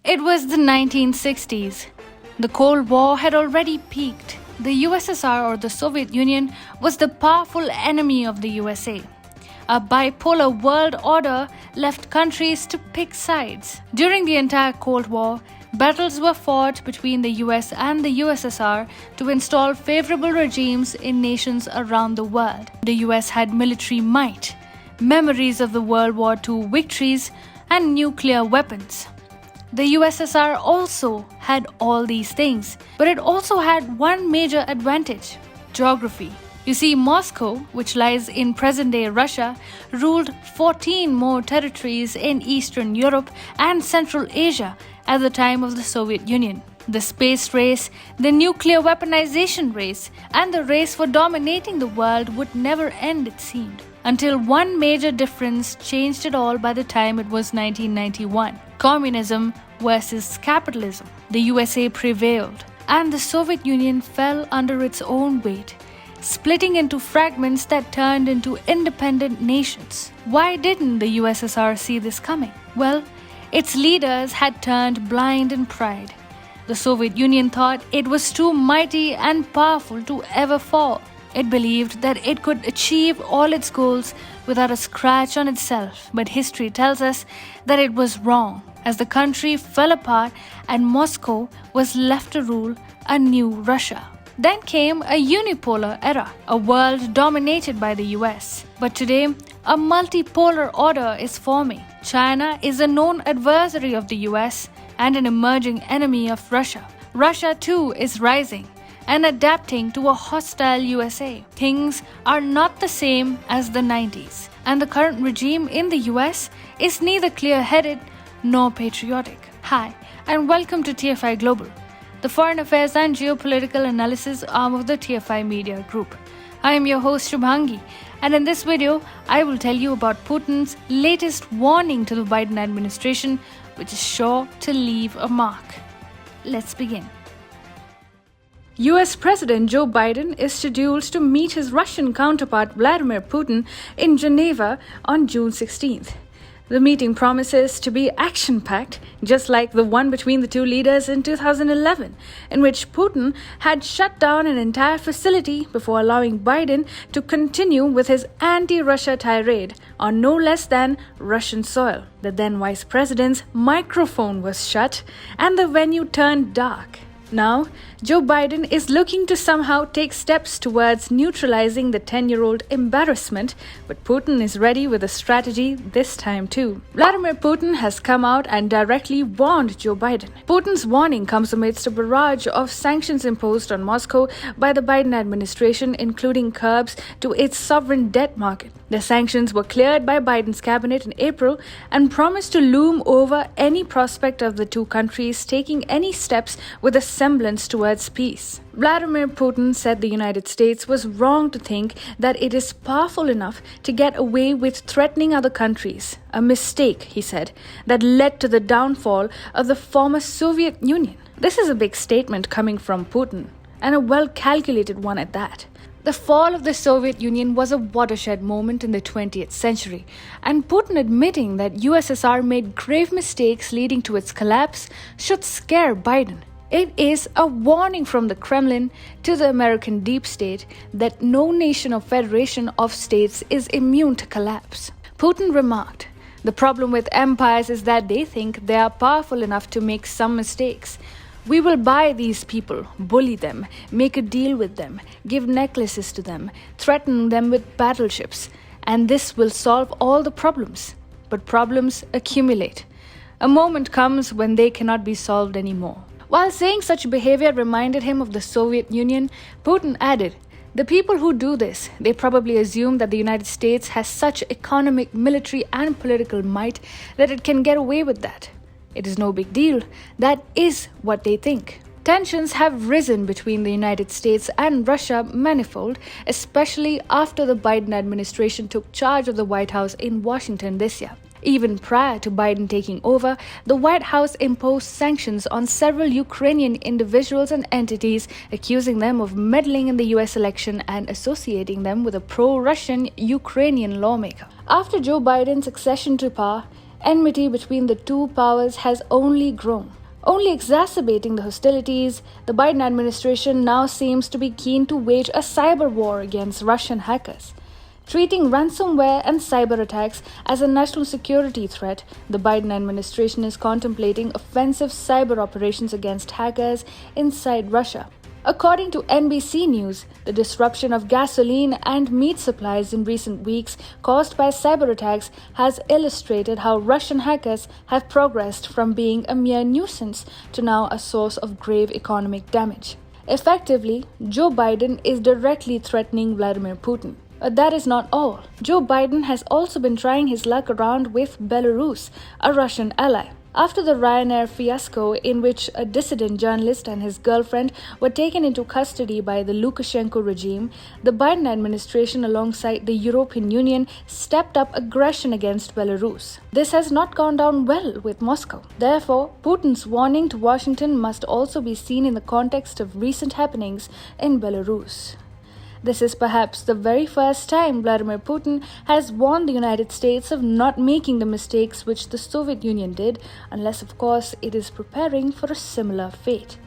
It was the 1960s. The Cold War had already peaked. The USSR, or the Soviet Union, was the powerful enemy of the USA. A bipolar world order left countries to pick sides. During the entire Cold War, battles were fought between the US and the USSR to install favorable regimes in nations around the world. The US had military might, memories of the World War II victories, and nuclear weapons. The USSR also had all these things, but it also had one major advantage: geography. You see, Moscow, which lies in present-day Russia, ruled 14 more territories in Eastern Europe and Central Asia at the time of the Soviet Union. The space race, the nuclear weaponization race, and the race for dominating the world would never end, it seemed, until one major difference changed it all by the time it was 1991. Communism versus capitalism. The USA prevailed, and the Soviet Union fell under its own weight, splitting into fragments that turned into independent nations. Why didn't the USSR see this coming? Well, its leaders had turned blind in pride. The Soviet Union thought it was too mighty and powerful to ever fall. It believed that it could achieve all its goals without a scratch on itself. But history tells us that it was wrong, as the country fell apart and Moscow was left to rule a new Russia. Then came a unipolar era, a world dominated by the US. But today, a multipolar order is forming. China is a known adversary of the US and an emerging enemy of Russia. Russia too is rising and adapting to a hostile USA. Things are not the same as the 90s, and the current regime in the US is neither clear-headed nor patriotic. Hi, and welcome to TFI Global, the foreign affairs and geopolitical analysis arm of the TFI Media Group. I am your host Shubhangi, and in this video, I will tell you about Putin's latest warning to the Biden administration, which is sure to leave a mark. Let's begin. US President Joe Biden is scheduled to meet his Russian counterpart Vladimir Putin in Geneva on June 16th. The meeting promises to be action-packed, just like the one between the two leaders in 2011, in which Putin had shut down an entire facility before allowing Biden to continue with his anti-Russia tirade on no less than Russian soil. The then vice president's microphone was shut and the venue turned dark. Now, Joe Biden is looking to somehow take steps towards neutralizing the 10-year-old embarrassment, but Putin is ready with a strategy this time too. Vladimir Putin has come out and directly warned Joe Biden. Putin's warning comes amidst a barrage of sanctions imposed on Moscow by the Biden administration, including curbs to its sovereign debt market. The sanctions were cleared by Biden's cabinet in April and promised to loom over any prospect of the two countries taking any steps with a semblance towards peace. Vladimir Putin said the United States was wrong to think that it is powerful enough to get away with threatening other countries. A mistake, he said, that led to the downfall of the former Soviet Union. This is a big statement coming from Putin, and a well-calculated one at that. The fall of the Soviet Union was a watershed moment in the 20th century, and Putin admitting that USSR made grave mistakes leading to its collapse should scare Biden. It is a warning from the Kremlin to the American deep state that no nation or federation of states is immune to collapse. Putin remarked, "The problem with empires is that they think they are powerful enough to make some mistakes. We will buy these people, bully them, make a deal with them, give necklaces to them, threaten them with battleships, and this will solve all the problems. But problems accumulate. A moment comes when they cannot be solved anymore." While saying such behavior reminded him of the Soviet Union, Putin added, "The people who do this, they probably assume that the United States has such economic, military, and political might that it can get away with that. It is no big deal. That is what they think." Tensions have risen between the United States and Russia manifold, especially after the Biden administration took charge of the White House in Washington this year. Even prior to Biden taking over, the White House imposed sanctions on several Ukrainian individuals and entities, accusing them of meddling in the US election and associating them with a pro-Russian Ukrainian lawmaker. After Joe Biden's accession to power, enmity between the two powers has only grown. Only exacerbating the hostilities, the Biden administration now seems to be keen to wage a cyber war against Russian hackers. Treating ransomware and cyber attacks as a national security threat, the Biden administration is contemplating offensive cyber operations against hackers inside Russia. According to NBC News, the disruption of gasoline and meat supplies in recent weeks caused by cyber attacks has illustrated how Russian hackers have progressed from being a mere nuisance to now a source of grave economic damage. Effectively, Joe Biden is directly threatening Vladimir Putin. That is not all. Joe Biden has also been trying his luck around with Belarus, a Russian ally. After the Ryanair fiasco, in which a dissident journalist and his girlfriend were taken into custody by the Lukashenko regime, the Biden administration, alongside the European Union, stepped up aggression against Belarus. This has not gone down well with Moscow. Therefore, Putin's warning to Washington must also be seen in the context of recent happenings in Belarus. This is perhaps the very first time Vladimir Putin has warned the United States of not making the mistakes which the Soviet Union did, unless, of course, it is preparing for a similar fate.